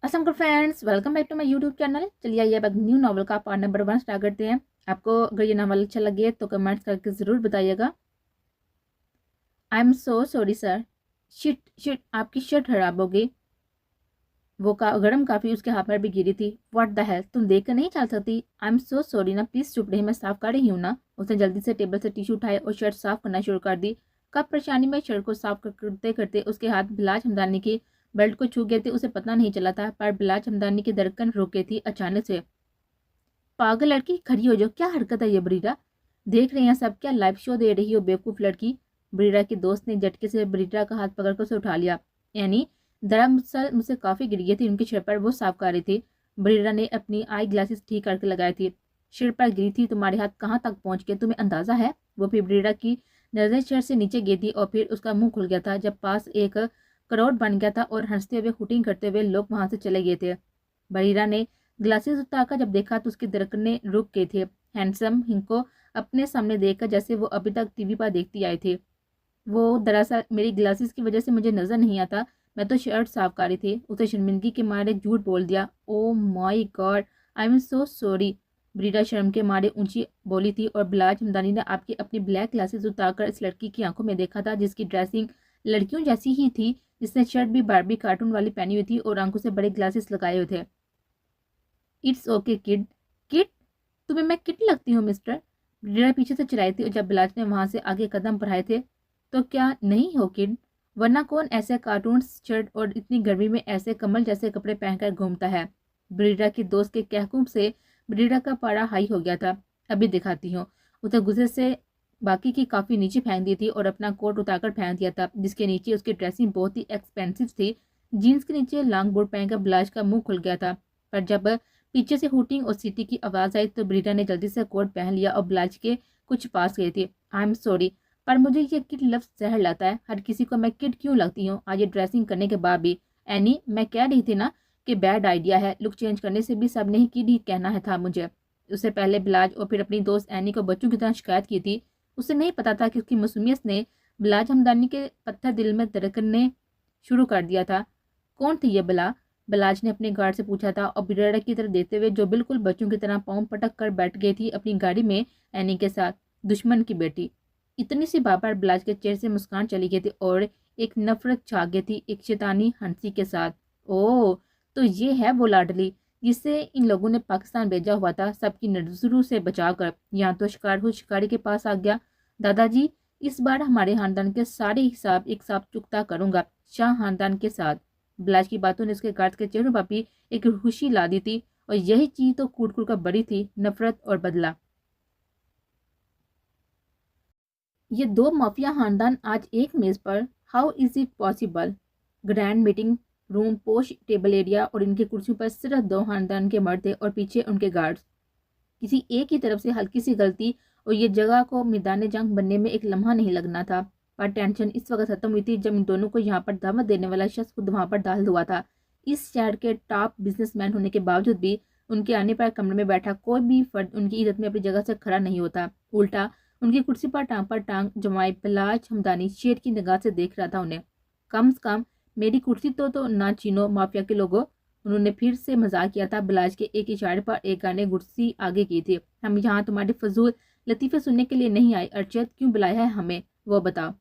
अस्सलाम friends, welcome back to my YouTube channel. चलिए आइए अब एक न्यू नॉवल का पार्ट नंबर 1 स्टार्ट करते हैं। आपको अगर ये नॉवल अच्छा लगे तो कमेंट्स करके ज़रूर बताइएगा। आई am so sorry sir. Shit shit, आपकी शर्ट खराब हो गई। वो गरम काफ़ी उसके हाथ में भी गिरी थी। व्हाट द हेल, तुम देख कर नहीं चल सकती। आई एम सो सॉरी ना, प्लीज़ चुप रही, मैं साफ कर रही हूँ ना। उसने जल्दी से टेबल से टिश्यू उठाए और शर्ट साफ करना शुरू कर दी। कब परेशानी में शर्ट को साफ करते करते उसके हाथ बिलाज हमदानी की बेल्ट को छू गए थे। उसे पता नहीं चला था, पर बिलाज हमदानी की धड़कन रुक गई थी अचानक से। पागल लड़की, खड़ी हो जाओ, क्या हरकत है ये बरीरा? देख रहे हैं सब, क्या लाइव शो दे रही हो बेवकूफ लड़की? बरीरा की दोस्त ने झटके से बरीरा का हाथ पकड़कर उसे उठा लिया। यानी दरअसल मुझसे काफी गिर गई थी, उनकी सिर पर वो साफ कर रही थी। बरीरा ने अपनी आई ग्लासेस ठीक करके लगाई थी। सिर पर गिरी थी, तुम्हारे हाथ कहाँ तक पहुंच गए, तुम्हें अंदाजा है? वो फिर बरीरा की नजरें सिर से नीचे गई थी और फिर उसका मुंह खुल गया था जब पास एक करोड़ बन गया था और हंसते हुए हुटिंग करते हुए लोग वहां से चले गए थे। बरीरा ने ग्लासेस उतारकर जब देखा तो उसकी धड़कनें रुक गए थे। हैंडसम हिंग को अपने सामने देखकर जैसे वो अभी तक टीवी पर देखती आई थी। वो दरअसल मेरी ग्लासेस की वजह से मुझे नजर नहीं आता, मैं तो शर्ट साफ कर रही थी। उसे शर्मिंदगी के मारे झूठ बोल दिया। Oh my God, I am so sorry. ब्रीडा शर्म के मारे ऊंची बोली थी और बिलाज हमदानी ने आपकी अपनी ब्लैक ग्लासेस उतारकर इस लड़की की आंखों में देखा था जिसकी ड्रेसिंग लड़कियों जैसी ही थी, जिसने शर्ट भी बारबी कार्टून वाली पहनी हुई थी और आंखों से बड़े ग्लासेस लगाए हुए थे। It's okay kid. किड? तुम्हें मैं किड लगती हूँ मिस्टर? ब्रीडा पीछे से चिल्लाई थी और जब बिलाज ने वहां से आगे कदम बढ़ाए थे। तो क्या नहीं हो किड? वरना कौन ऐसे कार्टून शर्ट और इतनी गर्मी में ऐसे कमल जैसे कपड़े पहनकर घूमता है? ब्रीडा की दोस्त के कहकूम से ब्रीडा का पारा हाई हो गया था। अभी दिखाती हूँ। उसे गुस्से से बाकी की काफी नीचे फेंक दी थी और अपना कोट उतारकर फेंक दिया था जिसके नीचे उसकी ड्रेसिंग बहुत ही एक्सपेंसिव थी। जीन्स के नीचे लॉन्ग बोर्ड पहनकर बिलाज का मुंह खुल गया था। पर जब पीछे से हूटिंग और सीटी की आवाज आई तो ब्रीडा ने जल्दी से कोट पहन लिया और ब्लाज के कुछ पास गई थी। आई एम सॉरी, पर मुझे ये किड लफ्ज जहर लाता है। हर किसी को मैं किड क्यों लगती हूँ, आज ये ड्रेसिंग करने के बाद भी? एनी, मैं कह रही थी ना कि बैड आइडिया है। लुक चेंज करने से भी सब नहीं किड ही कहना है था मुझे। उससे पहले बिलाज और फिर अपनी दोस्त एनी को बच्चों की तरह शिकायत की थी। उसे नहीं पता था कि उसकी मासूमियत ने बिलाज हमदानी के पत्थर दिल में धड़कने शुरू कर दिया था। कौन थी ये बला? बिलाज ने अपने गार्ड से पूछा था और बिरेड़ा की तरफ देते हुए जो बिल्कुल बच्चों की तरह पाँव पटक कर बैठ गई थी अपनी गाड़ी में एनी के साथ। दुश्मन की बेटी। इतनी सी बात पर बिलाज के चेहरे से मुस्कान चली गई थी और एक नफरत छा गई थी एक शैतानी हंसी के साथ। ओह, तो ये है वो लाडली जिसे इन लोगों ने पाकिस्तान भेजा हुआ था सबकी नजरों से बचाकर। यहाँ तो शिकार हुई शिकारी के पास आ गया। दादाजी, इस बार हमारे खानदान के सारे हिसाब एक साथ चुकता करूंगा, शाह खानदान के साथ। बिलाज की बातों ने उसके गार्ड के चेहरों पर भी एक खुशी ला दी थी और यही चीज तो कूट कूट कर बड़ी थी, नफरत और बदला। ये दो माफिया खानदान आज एक मेज पर, how is it possible? Grand meeting room, पोश टेबल एरिया और इनकी कुर्सियों पर सिर्फ दो खानदान के मर्द थे और पीछे उनके गार्ड्स। किसी एक की तरफ से हल्की सी गलती और ये जगह को मैदान जंग बनने में एक लम्हा नहीं लगना था। पर टेंशन इस वक्त खत्म हुई थी जब इन दोनों को यहाँ पर दावत देने वाला शख्स खुद वहां पर दाखिल हुआ था। इस शहर के टॉप बिजनेसमैन होने के बावजूद भी उनके आने पर कमरे में बैठा कोई भी फर्द उनकी इज्जत में अपनी जगह से खड़ा नहीं होता। उल्टा उनकी कुर्सी पर टांग जमाए बिलाज हमदानी शेर की निगाह से देख रहा था उन्हें। कम से कम मेरी कुर्सी तो ना छीनो माफिया के लोगों। उन्होंने फिर से मजाक किया था। बिलाज के एक इशारे पर एक गाने गुस्सी आगे की थी। हम यहाँ तुम्हारे फजूल लतीफे सुनने के लिए नहीं आए, अरशद क्यों बुलाया है हमें, वो बताओ।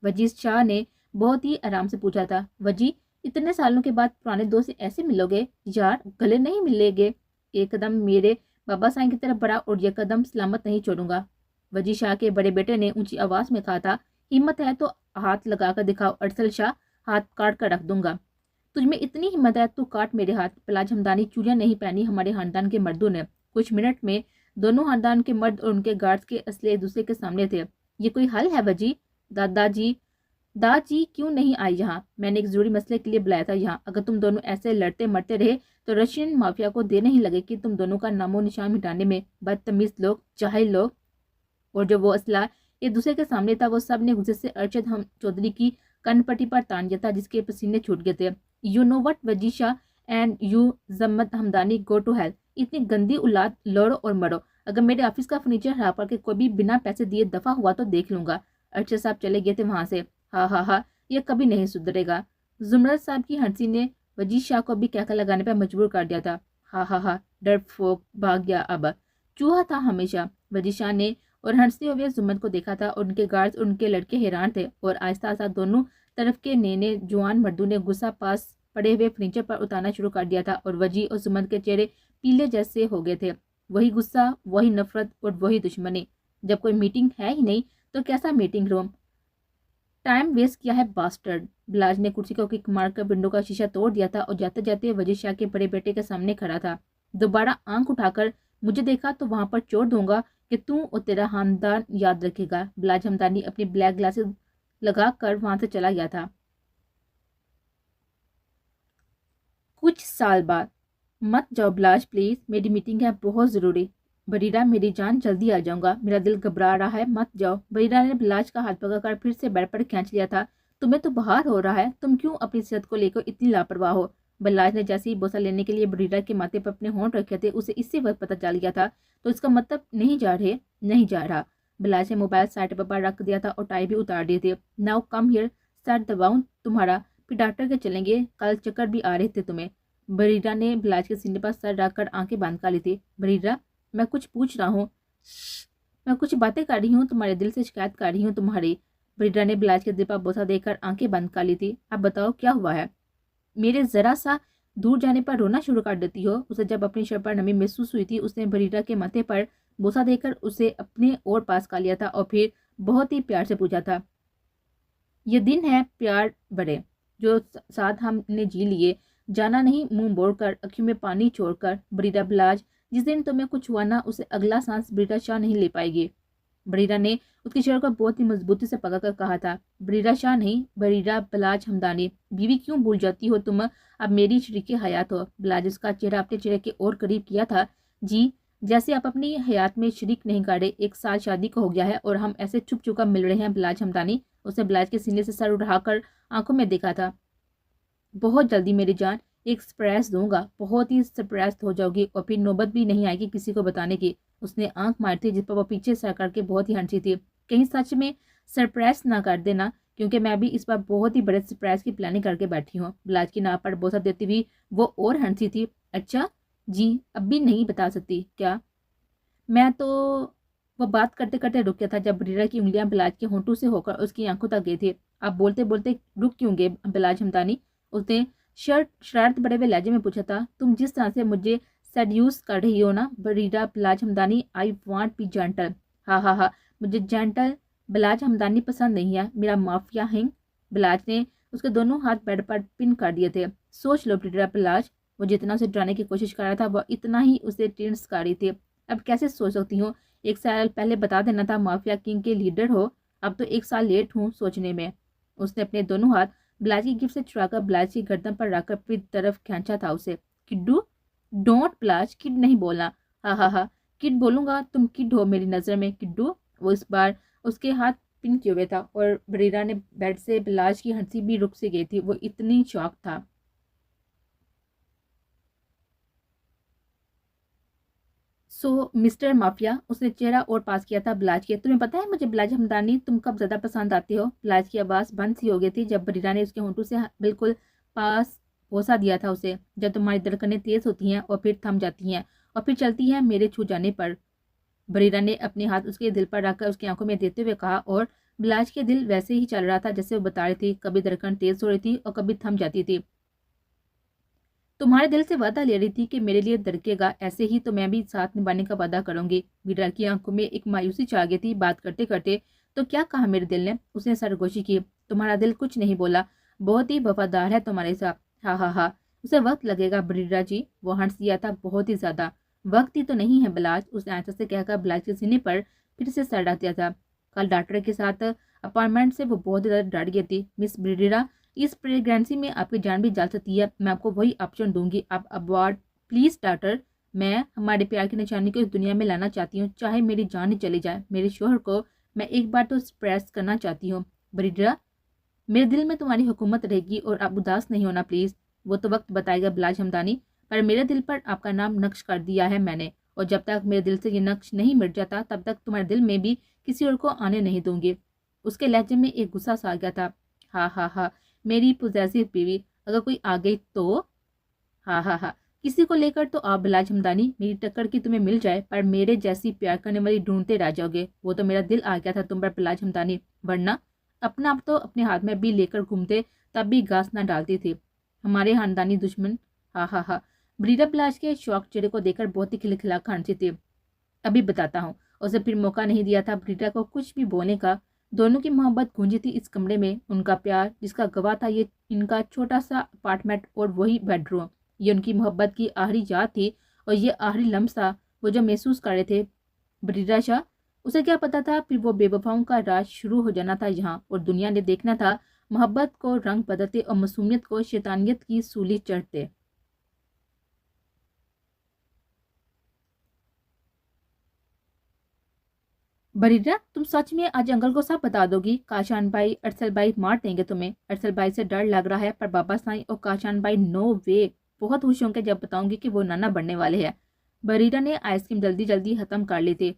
वजीर शाह ने बहुत ही आराम से पूछा था। वजी, इतने सालों के बाद पुराने दोस्त से ऐसे मिलोगे? यार, गले नहीं मिलेगे। एक कदम मेरे बाबा साईं की तरफ बढ़ा और यह कदम सलामत नहीं छोड़ूंगा। वजीर शाह के बड़े बेटे ने ऊंची आवाज में कहा था। हिम्मत है तो हाथ लगाकर दिखाओ अरसल शाह, हाथ काट कर रख दूंगा। तुझमें इतनी हिम्मत है तो काट मेरे हाथ। बिलाज हमदानी चूड़ियां नहीं पहनी हमारे खानदान के मर्दों ने। कुछ मिनट में दोनों खानदान के मर्द और उनके गार्ड्स के असले एक दूसरे के सामने थे। ये कोई हल है वजी? दादाजी, दादाजी क्यों नहीं आई यहाँ? मैंने एक जरूरी मसले के लिए बुलाया था यहाँ। अगर तुम दोनों ऐसे लड़ते मरते रहे तो रशियन माफिया को देर नहीं लगेगी तुम दोनों का नामो निशान मिटाने में। बदतमीज लोग, जाहिल लोग। और जो वो असला एक दूसरे के सामने था वो सब ने गुस्से से अरशद हम चौधरी की कनपट्टी पर तान दिया था जिसके पसीने छूट गए थे। You know what Wajeesha and you जम्मत हमदानी, गो टू हेल्प। इतनी गंदी औलाद, लड़ो और मरो। अगर मेरे ऑफिस का फर्नीचर खराब करके कोई भी बिना पैसे दिए दफा हुआ तो देख लूंगा। अरशद साहब चले गए थे वहां से। हा हा हा, ये कभी नहीं सुधरेगा। जुमरत साहब की हंसी ने वजीद शाह को भी कहकर लगाने पर मजबूर कर दिया था। हा हा हा, डरपोक भाग गया अब। चूहा था हमेशा। वजीद शाह ने और हंसते हुए जुम्मन को देखा था और उनके गार्ड्स और उनके लड़के हैरान थे और आहिस्ता आहिस्ता दोनों तरफ के नेने जवान मर्दों ने गुस्सा पास पड़े हुए फर्नीचर पर उतारना शुरू कर दिया था और वजी और जुम्मन के चेहरे पीले जैसे हो गए थे। वही गुस्सा, वही नफरत और वही दुश्मनी। जब कोई मीटिंग है ही नहीं तो कैसा मीटिंग रूम? टाइम वेस्ट किया है बास्टर्ड। बिलाज ने कुर्सी को किक मारकर विंडो का शीशा तोड़ दिया था और जाते जाते वजीर शाह के बड़े बेटे के सामने खड़ा था। दोबारा आंख उठाकर मुझे देखा तो वहां पर चोट दूंगा कि तू और तेरा खानदान याद रखेगा। बिलाज हमदानी अपनी ब्लैक ग्लासेस लगा कर वहां से चला गया था। कुछ साल बाद, मत जाओ बिलाज प्लीज, मेरी मीटिंग है बहुत जरूरी। बरीरा मेरी जान, जल्दी आ जाऊंगा, मेरा दिल घबरा रहा है, मत जाओ। बरीरा ने बिलाज का हाथ पकड़कर फिर से बेड पर खींच लिया था। तुम्हें तो बाहर हो रहा है, तुम क्यों अपनी सेहत को लेकर इतनी लापरवाह हो? बिलाज ने जैसे ही बोसा लेने के लिए बरीरा के माथे पर अपने होंठ रखे थे उसे इसी वक्त पता चल गया था, तो इसका मतलब नहीं जा रहे, नहीं जा रहा। बिलाज ने मोबाइल साइड पर रख दिया था और टाई भी उतार दिए थे। नाउ कम हियर, सर दबाऊं तुम्हारा, फिर डॉक्टर के चलेंगे, कल चक्कर भी आ रहे थे तुम्हें। बरीरा ने बिलाज के सीने पर सर रखकर आंखें बंद कर ली थी। बरीरा, मैं कुछ पूछ रहा हूँ, मैं कुछ बातें कर रही हूँ, तुम्हारे दिल से शिकायत कर रही हूँ तुम्हारी। बरीरा ने बिलाज के दिल पर बोसा देकर आंखें बंद कर ली थी। अब बताओ क्या हुआ है? मेरे जरा सा दूर जाने पर रोना शुरू कर देती हो। उसे जब अपनी शर्ट पर नमी महसूस हुई थी उसने बरीरा के माथे पर बोसा देकर उसे अपने और पास कर लिया था और फिर बहुत ही प्यार से पूछा था, ये दिन है प्यार बड़े जो साथ हमने जी लिए, जाना नहीं मुंह बोड़कर, अखियों में पानी छोड़कर। बरीरा बिलाज, जिस दिन तुम्हें कुछ हुआ ना उसे अगला सांस बरीरा शाह नहीं ले पाएगी। बरीरा ने उसकी शर्ट को बहुत ही मजबूती से पकड़कर कहा था। बरीरा शाह नहीं, बरीरा बिलाज हमदानी। बीवी क्यों भूल जाती हो तुम, अब मेरी शरीके हयात हो। बिलाज उसका चेहरा अपने चेहरे के और करीब किया था। जी, जैसे आप अपनी हयात में शरीक नहीं कर रहे, 1 साल शादी को हो गया है और हम ऐसे छुप छुपा मिल रहे हैं बिलाज हमदानी। उसने बिलाज के सीने से सर उठाकर आंखों में देखा था। बहुत जल्दी मेरी जान, एक सरप्राइज दूंगा, बहुत ही सरप्राइज हो जाओगी और फिर नौबत भी नहीं आएगी किसी को बताने की। उसने आंख मारी थी जिस पर वो पीछे सर करके बहुत ही हंसी थी। कहीं सच में सरप्राइज ना कर देना, क्योंकि मैं भी इस बार बहुत ही बड़े सरप्राइज की प्लानिंग करके बैठी हूँ। बिलाज की नाक पर बोसा देती हुई वो और हंसी थी। अच्छा जी, अब भी नहीं बता सकती क्या? मैं तो, वो बात करते करते रुक गया था जब बरीरा की उंगलियां बिलाज के होंठों से होकर उसकी आंखों तक गई थी। आप बोलते बोलते रुक क्यों गए बिलाज हमदानी? उसने शरारत बड़े हुए लहजे में पूछा था। तुम जिस तरह से मुझे सेड्यूस कर रही हो ना Bareera Bilaj Hamdani, I want be gentle. हा हा हा, मुझे जेंटल बिलाज हमदानी पसंद नहीं है, मेरा माफिया हिंग। बिलाज ने उसके दोनों हाथ बेड पर पिन कर दिए थे। सोच लो बरीरा बिलाज, वो जितना उसे डराने की कोशिश कर रहा था वह इतना ही उसे टिंस कर रही थी। अब कैसे सोच सकती हूँ, 1 साल पहले बता देना था माफिया किंग के लीडर हो। अब तो 1 साल लेट हूँ सोचने में। उसने अपने दोनों हाथ बिलाज की गिफ्ट से चुराकर बिलाज की गर्दन पर रखकर अपनी तरफ खींचा था उसे। किड्डू, डोंट बिलाज, किड नहीं बोलना। हा हा हा, किड बोलूंगा, तुम किड हो मेरी नजर में किड्डू। वो इस बार उसके हाथ पिन किए हुए था और बरीरा ने बेड से बिलाज की हंसी भी रुक से गई थी, वो इतनी शौक था। सो मिस्टर माफिया, उसने चेहरा और पास किया था बिलाज के। तुम्हें पता है मुझे बिलाज हमदानी तुम कब ज्यादा पसंद आते हो? बिलाज की आवाज बंद सी हो गई थी जब बरीरा ने उसके होंठों से बिल्कुल पास बोसा दिया था उसे। जब तुम्हारी धड़कनें तेज होती हैं और फिर थम जाती हैं और फिर चलती हैं मेरे छू जाने पर। बरीरा ने अपने हाथ उसके दिल पर रखकर उसकी आंखों में देते हुए कहा और बिलाज के दिल वैसे ही चल रहा था जैसे वो बता रही थी। कभी धड़कन तेज हो रही थी और कभी थम जाती थी। तुम्हारे दिल से वादा ले रही थी कि मेरे लिए धड़केगा, ऐसे ही तो मैं भी साथ निभाने का वादा करूंगी। बरीरा की आंखों में एक मायूसी छा गई थी बात करते करते। तो क्या कहा मेरे दिल ने? उसने सरगोशी की। तुम्हारा दिल कुछ नहीं बोला, बहुत ही वफादार है तुम्हारे साथ। हा हा हा, उसे वक्त लगेगा बरीरा जी। वो हंस दिया था बहुत ही ज्यादा। वक्त ही तो नहीं है बिलाज, उसने आंचल से कहकर बिलाज के सीने पर फिर से सर डाल दिया था। कल डॉक्टर के साथ अपॉइंटमेंट से वो बहुत ज्यादा डर गई थी। मिस बरीरा, इस प्रेगनेंसी में आपकी जान भी जा सकती है, मैं आपको वही ऑप्शन दूंगी, आप अबॉर्ड प्लीज डॉक्टर। मैं हमारे प्यार की निशानी को इस दुनिया में लाना चाहती हूँ, चाहे मेरी जान ही चली जाए। मेरे शोहर को मैं एक बार तो एक्सप्रेस करना चाहती हूँ। बरीरा, मेरे दिल में तुम्हारी हुकूमत रहेगी और आप उदास नहीं होना प्लीज। वो तो वक्त बताएगा बिलाज हमदानी, पर मेरे दिल पर आपका नाम नक्श कर दिया है मैंने, और जब तक मेरे दिल से ये नक्श नहीं मिट जाता तब तक तुम्हारे दिल में भी किसी और को आने नहीं दूंगी। उसके लहजे में एक गुस्सा सा आ गया था। हा हा हा, मेरी पोजेसिव बीवी, अगर कोई आ गई तो? हाँ हाँ हाँ, किसी को लेकर तो आप बिलाज हमदानी, मेरी टक्कर की तुम्हें मिल जाए पर मेरे जैसी प्यार करने वाली ढूंढते रह जाओगे। वो तो मेरा दिल आ गया था तुम पर बिलाज हमदानी, वरना अपना आप तो अपने हाथ में भी लेकर घूमते, तब भी घास ना डालती थी। हमारे खानदानी दुश्मन। हाँ हाँ हाँ। ब्रीडा बिलाज के शौक चेहरे को देखकर बहुत ही खिलखिला हंसी थी। अभी बताता हूँ। उसे फिर मौका नहीं दिया था ब्रीडा को कुछ भी बोलने का। दोनों की मोहब्बत गूंजी थी इस कमरे में, उनका प्यार जिसका गवाह था ये इनका छोटा सा अपार्टमेंट और वही बेडरूम। ये उनकी मोहब्बत की आखिरी याद थी और ये आखिरी लम्हा वो जो महसूस कर रहे थे ब्रीडा शाह। उसे क्या पता था फिर वो बेवफाओं का राज शुरू हो जाना था यहाँ, और दुनिया ने देखना था मोहब्बत को रंग बदलते और मासूमियत को शैतानियत की सूली चढ़ते। बरीरा, तुम सच में आज अंकल को सब बता दोगी? काशान भाई, अरसल भाई मार देंगे तुम्हें। अरसल भाई से डर लग रहा है पर बाबा साईं और काशान भाई नो वे। बहुत खुश होंगे जब बताऊंगी कि वो नाना बनने वाले हैं। बरीरा ने आइसक्रीम जल्दी जल्दी खत्म कर ली थी।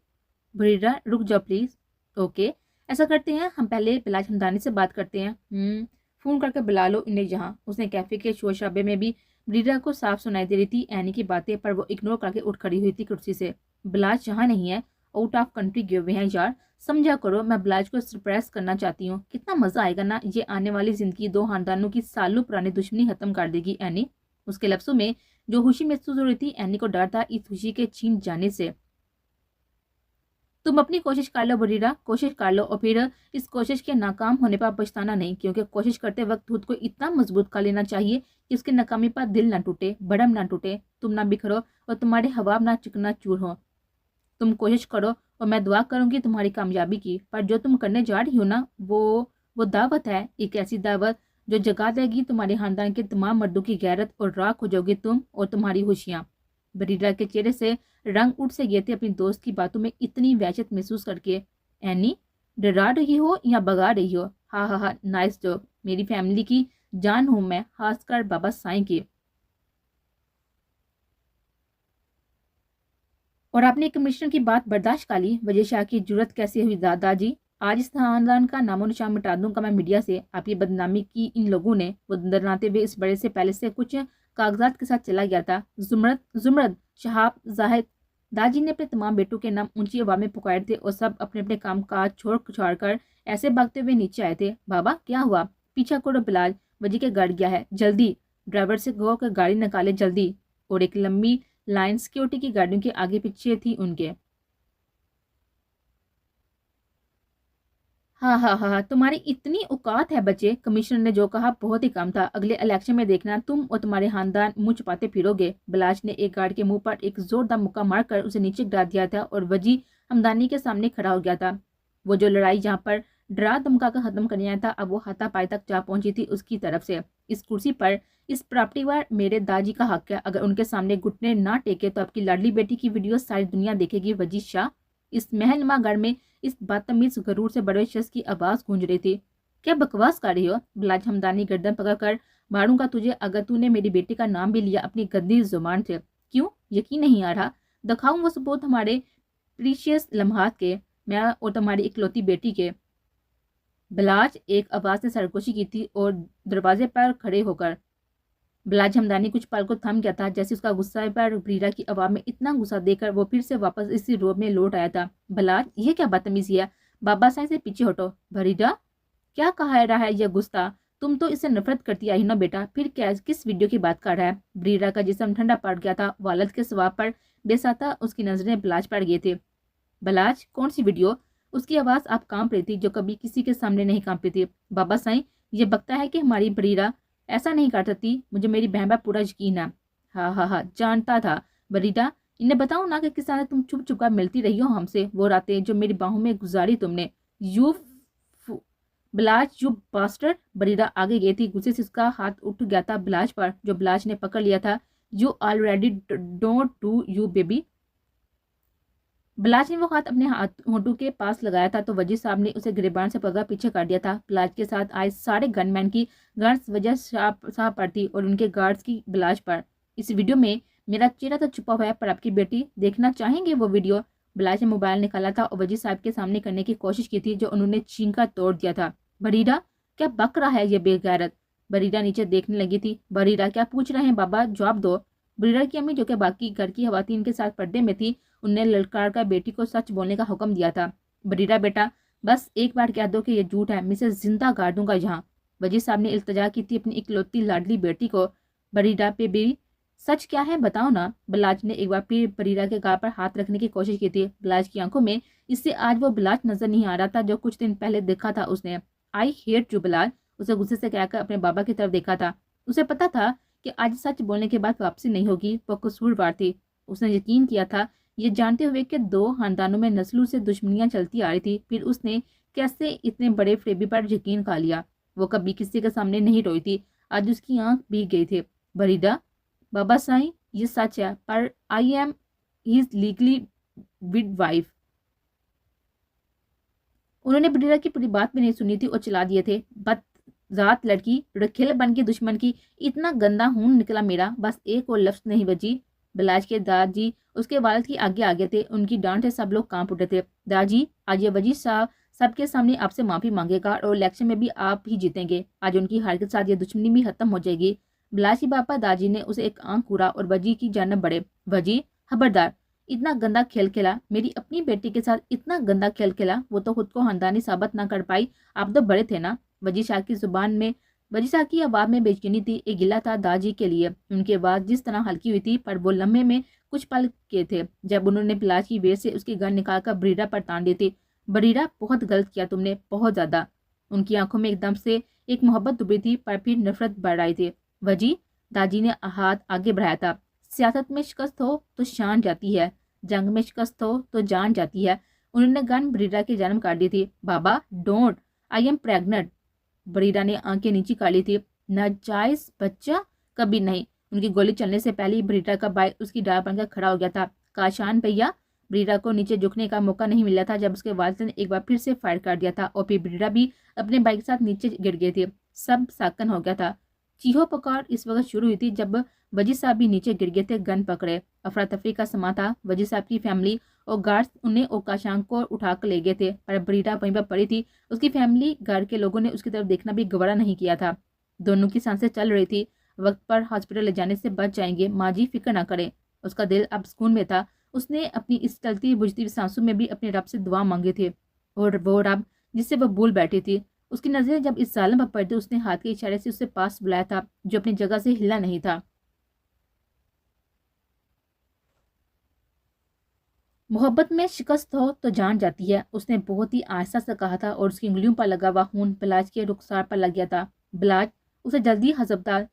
बरीरा रुक जाओ प्लीज। ओके, ऐसा करते हैं, हम पहले बिलाज हमदानी से बात करते हैं। फोन करके बुला लो इन्हें यहाँ। उसने कैफे के शोर शराबे में भी बरीरा को साफ सुनाई दे रही थी एनी की बातें, पर वो इग्नोर करके उठ खड़ी हुई थी कुर्सी से। बिलाज यहाँ नहीं है, आउट ऑफ कंट्री गए हुए हैं यार, समझा करो। मैं बिलाज को सरप्राइज करना चाहती हूँ। कितना मजा आएगा ना, ये आने वाली जिंदगी दो खानदानों की सालों पुरानी दुश्मनी खत्म कर देगी एनी। उसके लफ्जों में जो खुशी महसूस हो रही थी, एनी को डर था इस खुशी के छीन जाने से। तुम अपनी कोशिश कर लो बरीरा, कोशिश कर लो, और फिर इस कोशिश के नाकाम होने पर पछताना नहीं, क्योंकि कोशिश करते वक्त खुद को इतना मजबूत कर लेना चाहिए कि उसकी नाकामी पर दिल ना टूटे, बड़म ना टूटे, तुम ना बिखरो और तुम्हारे हवाब ना चिकना चूर हो। तुम कोशिश करो और मैं दुआ करूंगी तुम्हारी कामयाबी की, पर जो तुम करने जा रही हो ना, वो दावत है, एक ऐसी दावत जो जगा देगी तुम्हारे खानदान के तमाम मर्दों की गैरत, और राख हो जाओगे तुम और तुम्हारी खुशियां। बरीरा के चेहरे से रंग उठ से गए थे अपनी दोस्त की बातों में इतनी वहशत महसूस करके। एनी, डरा रही हो या भगा रही हो? हाँ हाँ हाँ, नाइस जॉब। मेरी फैमिली की जान हूं मैं, खासकर बाबा साईं की। और आपने कमिश्नर की बात बर्दाश्त कर ली? वजह शाह की जरूरत कैसे हुई दादाजी? आज इस खानदान का नामो निशान मिटा दूंगा मैं मीडिया से। आपकी बदनामी की इन लोगों ने। वो दरनाते हुए इस बड़े से पैलेस से कुछ कागजात के साथ चला गया था। जुमरत जुमरत, शहाब, जाहिद। दादी ने अपने तमाम बेटों के नाम ऊंची आवाज में पुकारे थे और सब अपने अपने काम काज छोड़ कर ऐसे भागते हुए नीचे आए थे। बाबा क्या हुआ? पीछा करो बिलाल, वजी के गड़ गया है, जल्दी ड्राइवर से कहो कि गाड़ी निकाले जल्दी। और एक लंबी लाइन सिक्योरिटी की गाड़ियों के आगे पीछे थी उनके। हाँ हाँ हाँ हाँ, तुम्हारी इतनी औकात है बच्चे। कमिश्नर ने जो कहा बहुत ही कम था। अगले इलेक्शन में देखना तुम और तुम्हारे खानदान मुंह छुपाते फिरोगे। बिलाज ने एक गार्ड के मुंह पर एक जोरदार मुक्का मारकर उसे नीचे गिरा दिया था और वजी हमदानी के सामने खड़ा हो गया था। वो जो लड़ाई जहाँ पर डरा धमका कर खत्म करने आया था, अब वो हाथापाई तक जा पहुंची थी उसकी तरफ से। इस कुर्सी पर, इस प्रॉपर्टी पर मेरे दादी का हक है। अगर उनके सामने घुटने ना टेके तो आपकी लाडली बेटी की वीडियो सारी दुनिया देखेगी। वजी शाह, इस महलनुमा घर में इस बदतमीज गरूर से बड़े शख्स की आवाज गूंज रही थी। क्या बकवास कर रही हो? बिलाज हमदानी गर्दन पकड़कर मारूंगा तुझे अगर तूने मेरी बेटी का नाम भी लिया अपनी गंदी जुबान से। क्यों यकीन नहीं आ रहा? दिखाऊं वो सबूत हमारे प्रीशियस लम्हात के, मैं और तुम्हारी इकलौती बेटी के। बिलाज एक आवाज ने सरगोशी की थी और दरवाजे पर खड़े होकर बिलाज हमदानी कुछ पल को थम गया था, जैसे उसका गुस्सा पर ब्रीरा की आवाज में इतना गुस्सा देकर वो फिर से वापस इसी रोब में लौट आया था। बिलाज, ये क्या बदतमीजी है? बाबा साईं से पीछे हटो। ब्रीरा, क्या कहा रहा है यह गुस्सा? तुम तो इससे नफरत करती आई ना बेटा, फिर क्या किस वीडियो की बात कर रहा है? ब्रीरा का जिस्म ठंडा पड़ गया था। वालद के सवाब पर बेसाता उसकी नजरें बिलाज पर गए थे। बिलाज, कौन सी वीडियो? उसकी आवाज आप कांप रही थी जो कभी किसी के सामने नहीं कांपती थी। बाबा साईं, ये बकता है कि हमारी बरीरा ऐसा नहीं कर सकती। मुझे मेरी बहन पर पूरा यकीन है। हाँ हाँ हाँ, जानता था। बरीरा, इन्हें बताओ ना कि किस तरह तुम छुप छुप कर मिलती रही हो हमसे वो रातें जो मेरी बाहों में गुजारी तुमने। You Bilaj, you bastard. Bareera आगे गई थी, गुस्से से उसका हाथ उठ गया था बिलाज पर जो बिलाज ने पकड़ लिया था। You already don't do you baby. Bilaj ने वो हाथ अपने होठों के पास लगाया था तो वजी साहब ने उसे गिरबान से पकड़ पीछे कर दिया था। बिलाज के साथ आए सारे गनमैन की गार्ड्स वजह साहब पर थी और उनके गार्ड्स की बिलाज पर। इस वीडियो में मेरा चेहरा तो छुपा हुआ है पर आपकी बेटी देखना चाहेंगे वो वीडियो? बिलाज ने मोबाइल निकाला था और वजी साहब के सामने करने की कोशिश की थी जो उन्होंने छीन कर तोड़ दिया था। बरीरा, क्या बक रहा है ये बेगैरत? बरीरा नीचे देखने लगी थी। बरीरा, क्या पूछ रहे हैं बाबा, जवाब दो। बरीरा की अम्मी, जो कि बाकी घर की खवातीन के साथ पर्दे में थी, उनने ललकार कर बेटी को सच बोलने का हुक्म दिया था। बरीरा बेटा, बस एक बार कह दो कि ये झूठ है, मैं इसे जिंदा गाड़ दूंगा यहाँ। वजीर साहब ने इल्तजा की थी अपनी इकलौती लाडली बेटी को। बरीरा पे भी सच क्या है बताओ ना। बलाज ने एक बार फिर बरीरा के गाल पर हाथ रखने की कोशिश की थी। बलाज की आंखों में इससे आज वो बलाज नजर नहीं आ रहा था जो कुछ दिन पहले देखा था उसने। आई हेट यू बलाज, उसे गुस्से से कहकर अपने बाबा की तरफ देखा था। उसे पता था कि आज सच बोलने के बाद वापसी नहीं होगी, वो कसूरवार थी। उसने यकीन किया था, ये जानते हुए कि दो खानदानों में नस्लों से दुश्मनियां चलती आ रही थी, फिर उसने कैसे इतने बड़े फरेबी पर यकीन कर लिया। वो कभी किसी के सामने नहीं रोई थी, आज उसकी आंख भीग गई थी। बरीदा, बाबा साईं, ये सच है, पर I am his legally wed wife. उन्होंने बरीरा की पूरी बात भी नहीं सुनी थी और चला दिए थे। बदजात लड़की, रखेल बन के दुश्मन की, इतना गंदा खून निकला मेरा, बस एक और लफ्ज नहीं बची। बलाज के दादाजी उसके वालिद की आगे आगे थे, उनकी डांट से सब लोग कांप उठे थे। दादाजी, आज ये वजीर साहब सबके सामने आपसे माफी मांगेगा और इलेक्शन में भी आप ही जीतेंगे। आज उनकी हार के साथ ये दुश्मनी भी खत्म हो जाएगी। बलाज की पापा दादाजी ने उसे एक आंख कूड़ा और वजी की जानब बढ़े। वजी, खबरदार, इतना गंदा खेल खेला, मेरी अपनी बेटी के साथ इतना गंदा खेल खेला, वो तो खुद को खानदानी साबित ना कर पाई, आप तो बड़े थे ना। वजी शाह की जुबान में, वजी शाह की आवाज में बेचैनी थी, एक गिला था दादाजी के लिए। उनकी आवाज जिस तरह हल्की हुई थी, पर वो लम्हे में कुछ पल के थे जब उन्होंने पिलाज की वेर से उसकी गन निकालकर बरीरा पर तान दी थी। बरीरा, बहुत गलत किया तुमने, बहुत ज्यादा। उनकी आंखों में एकदम से एक मोहब्बत उभरी थी, पर फिर नफरत बढ़ आई थी। वजी, दादी ने हाथ आगे बढ़ाया था। सियासत में शिकस्त हो तो शान जाती है, जंग में शिकस्त हो तो जान जाती है। उन्होंने गन बरीरा की जानब काट दी थी। बाबा, don't, I am pregnant. Bareera ने आंखें नीची काटी थी। नाजायज बच्चा, कभी नहीं। उनकी गोली चलने से पहले ही बरीरा का भाई उसकी डाल बनकर खड़ा हो गया था। काशान भैया। बरीरा को नीचे झुकने का मौका नहीं मिला था जब उसके वालिद ने एक बार फिर से फायर कर दिया था और फिर बरीरा भी अपने भाई के साथ नीचे गिर गए थे। सब साकन हो गया था। चीहो पुकार इस वक्त शुरू हुई थी जब वजी साहब भी नीचे गिर गए थे, गन पकड़े। अफरा तफरी का समा था। वजी साहब की फैमिली और गार्ड्स उन्हें और काशांग को उठाकर ले गए थे, पर बरीरा वहीं पर पड़ी थी। उसकी फैमिली, घर के लोगों ने उसकी तरफ देखना भी गवारा नहीं किया था। दोनों की सांसें चल रही थी। वक्त पर हॉस्पिटल ले जाने से बच जाएंगे, माँ जी फिक्र ना करें। उसका दिल अब सुकून में था। उसने अपनी इस चलती बुझती हुई सांसों में भी अपने रब से दुआ मांगी थी, और वो रब जिससे वो भूल बैठी थी। उसकी नजरें जब इस जालिम पर पड़ी, उसने हाथ के इशारे से उसे पास बुलाया था, जो अपनी जगह से हिला नहीं था। मोहब्बत में शिकस्त हो तो जान जाती है, उसने बहुत ही आहिस्ता से कहा था, और उसकी उंगलियों पर लगा हुआ खून बिलाज के रुखसार पर लग गया था। बिलाज उसे जल्दी हसबदार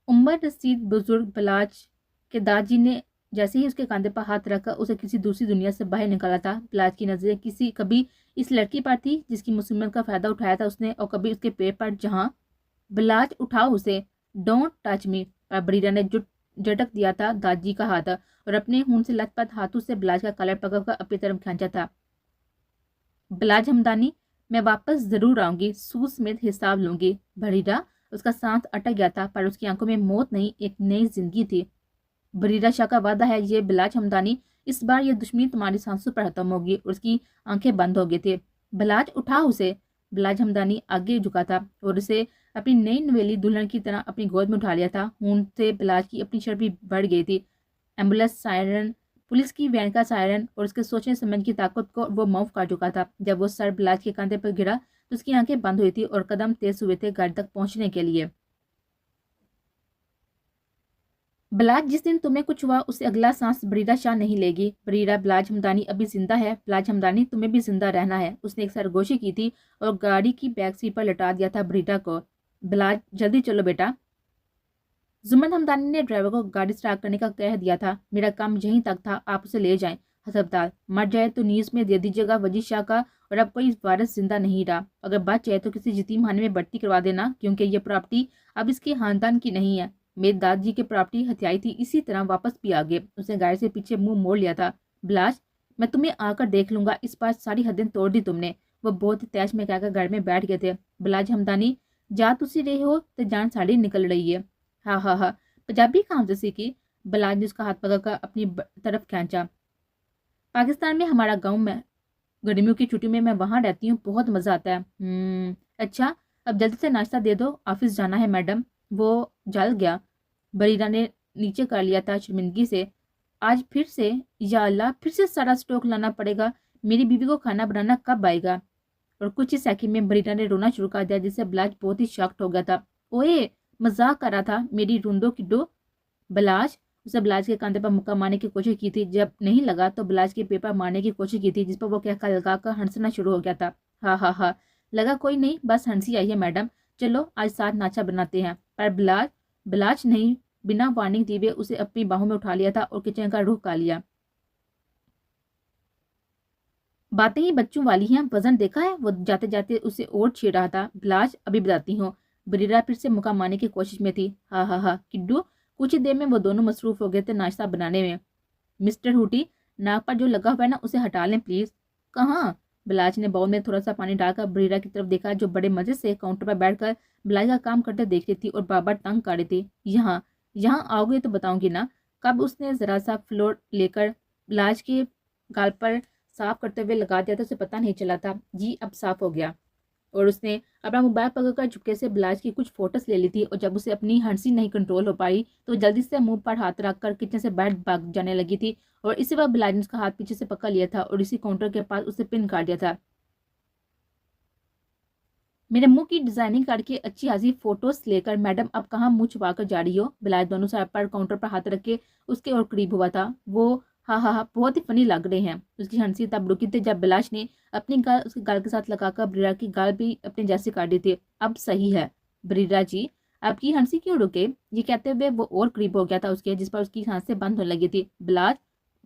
उम्र रसीद बुजुर्ग बिलाज के दादाजी ने जैसे ही उसके कंधे पर हाथ रखकर उसे किसी दूसरी दुनिया से बाहर निकाला था। बिलाज की नजरें किसी कभी इस लड़की पर थी जिसकी मुसीबत का फायदा उठाया था उसने, और कभी उसके पेट पर जहाँ। बिलाज, उठाओ उसे, डोंट टच मी। पर बरीरा ने झटक दिया था दादी का हाथ और अपने खून से लथपथ हाथों से बिलाज का कलर पकड़कर अपनी तरफ खींचा था। बिलाज हमदानी, मैं वापस जरूर आऊंगी, सूद समेत हिसाब लूंगी। बरीरा, उसका सांस अटक गया था, पर उसकी आंखों में मौत नहीं, एक नई जिंदगी थी। बरीरा शाह का वादा है ये बिलाज हमदानी, इस बार ये दुश्मनी तुम्हारी सांसों पर खत्म होगी। और उसकी आंखें बंद हो गई थी। बिलाज, उठाओ उसे। बिलाज हमदानी आगे झुका था और उसे अपनी नई नवेली दुल्हन की तरह अपनी गोद में उठा लिया था। खून से बिलाज की अपनी शर्ट भी बढ़ गई थी। एम्बुलेंस सायरन, पुलिस की वैन का सायरन और उसके सोचने समझने की ताकत को वो माफ कर चुका था। जब वो सर बिलाज के कंधे पर गिरा तो उसकी आंखें बंद हुई थी और कदम तेज हुए थे घर तक पहुंचने के लिए। बिलाज, जिस दिन तुम्हें कुछ हुआ उससे अगला सांस बरीरा शाह नहीं लेगी। बरीरा, बिलाज हमदानी अभी जिंदा है। बिलाज हमदानी, तुम्हें भी जिंदा रहना है। उसने एक सरगोशी की थी और गाड़ी की बैक सीट पर लटा दिया था बरीरा को। बिलाज, जल्दी चलो बेटा। जुम्मन हमदानी ने ड्राइवर को गाड़ी स्टार्ट करने का कह दिया था। मेरा काम यहीं तक था, आप उसे ले जाएं। हसबदार, मर जाए तो नीज में दे दीजिएगा वजी शाह का, और अब कोई वारिस जिंदा नहीं रहा। अगर बच जाए तो किसी यतीम खाने में भर्ती करवा देना, क्योंकि ये प्रॉपर्टी अब इसके खानदान की नहीं है। मेरे दादाजी की प्रॉपर्टी हथियाई थी, इसी तरह वापस भी आ गए। उसने गाड़ी से पीछे मुंह मोड़ लिया था। बिलाज, मैं तुम्हें आकर देख लूंगा, इस बार सारी हदें तोड़ दी तुमने। वो बहुत तेज में कहकर घर में बैठ गए थे। बिलाज हमदानी, जा तुसी रहे हो तो जान साड़ी निकल रही है। हाँ हाँ हाँ, पंजाबी कहाँ से सीखी? बिलाज ने उसका हाथ पकड़कर अपनी तरफ खींचा। पाकिस्तान में हमारा गांव में गर्मियों की छुट्टी में मैं वहां रहती हूँ, बहुत मजा आता है। अच्छा, اب जल्दी से नाश्ता दे दो, ऑफिस जाना है मैडम। वो जल गया। बरीरा ने नीचे कर लिया था शर्मिंदगी से। आज फिर से, या अल्लाह, फिर से सारा स्टॉक लाना पड़ेगा। मेरी बीवी को खाना बनाना कब आएगा? और कुछ ही सेकंड में बरीरा ने रोना शुरू कर दिया, जिससे ब्लाज बहुत ही शॉक्ड हो गया था। ओए, मजाक कर रहा था मेरी रूंदो किड्डो। ब्लाज, उसे ब्लाज के कंधे पर मुक्का मारने की कोशिश की थी। जब नहीं लगा तो ब्लाज के पेपर मारने की कोशिश की थी, जिस पर वो कहकर लगा कर हंसना शुरू हो गया था। हा हा हा, लगा कोई नहीं, बस हंसी आई है मैडम। चलो आज साथ नाचा बनाते हैं। पर ब्लाज ब्लाज नहीं, बिना वार्निंग दिए उसे अपनी बाहों में उठा लिया था और किचन का रुख कर लिया। बातें ही बच्चों वाली हैं, वजन देखा है? वो जाते जाते उसे और छेड़ रहा था। ब्लाज, अभी बताती हूँ। बरीरा फिर से मुक्का मारने की कोशिश में थी। हा हा हा किड्डू। कुछ ही देर में वो दोनों मसरूफ हो गए थे नाश्ता बनाने में। मिस्टर हुटी, नाक पर जो लगा हुआ है ना, उसे हटा लें प्लीज। कहाँ? ब्लाज ने बाउल में थोड़ा सा पानी डालकर बरीरा की तरफ देखा, जो बड़े मजे से काउंटर पर बैठकर ब्लाज का काम करते देख रही थी और बार बार टंग काट रही थी। यहाँ यहाँ आओगे तो बताऊंगी ना। कब उसने जरा सा फ्लोर लेकर ब्लाज के गाल पर साफ करते हुए लगा दिया था, उसे पता नहीं चला था। जी, अब साफ हो गया। और उसने अपना मोबाइल पकड़कर चुपके से ब्लाज की कुछ फोटोज ले ली थी, और जब उसे अपनी हंसी नहीं कंट्रोल हो पाई तो जल्दी से मुंह पर हाथ रखकर किचन से बैठ भाग जाने लगी थी। और इसी वक्त ब्लाज ने उसका हाथ पीछे से पकड़ लिया था और इसी काउंटर के पास उसे पिन काट दिया था। मेरे मुंह की डिजाइनिंग करके अच्छी खासी फोटोज लेकर मैडम अब कहाँ मुंह छुपा कर जा रही हो? ब्लाज दोनों सर पर काउंटर पर हाथ रख के उसके और करीब हुआ था। वो हा हा हा, बहुत ही फनी लग रहे हैं। उसकी हंसी तब रुकी थी जब बिलाश ने अपनी गाल उसके गाल के साथ लगाकर ब्रीरा की गाल भी अपने जैसे काट दी थी। अब सही है ब्रीरा जी, आपकी हंसी क्यों रुके? ये कहते हुए वो और करीब हो गया था उसके, जिस पर उसकी सांसें बंद होने लगी थी। बिलाज,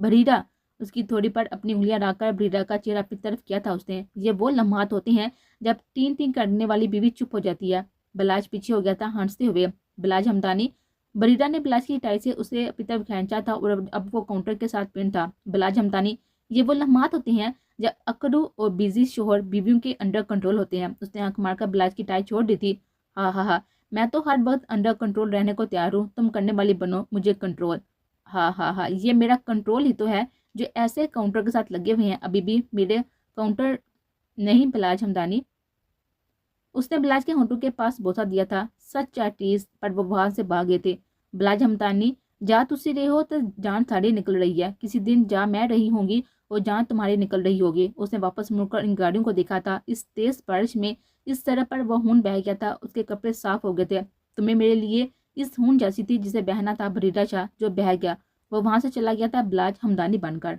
बरीरा, उसकी थोड़ी पर अपनी उंगलियां डालकर ब्रीरा का चेहरा अपनी तरफ किया था उसने। ये वो लम्हात होते हैं जब तीन तीन करने वाली बीवी चुप हो जाती है। बिलाज पीछे हो गया था हंसते हुए। बिलाज हमदानी। बरीरा ने बिलाज की टाई से उसे अपनी तरफ खींचा था और अब वो काउंटर के साथ पिन था। बिलाज हमदानी, ये वो लम्हात होते हैं जब अकड़ू और बिजी शोहर बीवियों के अंडर कंट्रोल होते हैं। उसने आंख मारकर बिलाज की टाई छोड़ दी थी। हा हा हा, मैं तो हर वक्त अंडर कंट्रोल रहने को तैयार हूँ, तुम करने वाली बनो मुझे कंट्रोल। हा हा हा, ये मेरा कंट्रोल ही तो है जो ऐसे काउंटर के साथ लगे हुए हैं, अभी भी मेरे काउंटर नहीं। बिलाज हमदानी, उसने बिलाज के होंठों के पास बोसा दिया था। सच टीज, पर वो वहां से भाग गए थे। बिलाज हमदानी, जा तुसी रहे हो तो जान साड़ी निकल रही है, किसी दिन जा मैं रही होंगी और जान तुम्हारी निकल रही होगी। उसने वापस मुड़कर इन गाड़ियों को देखा था। इस तेज बारिश में इस तरह पर वह खून बह गया था, उसके कपड़े साफ हो गए थे। तुम्हें मेरे लिए इस खून जैसी थी जिसे बहना था। बरीरा शाह जो बह गया, वो वहां से चला गया था बिलाज हमदानी बनकर।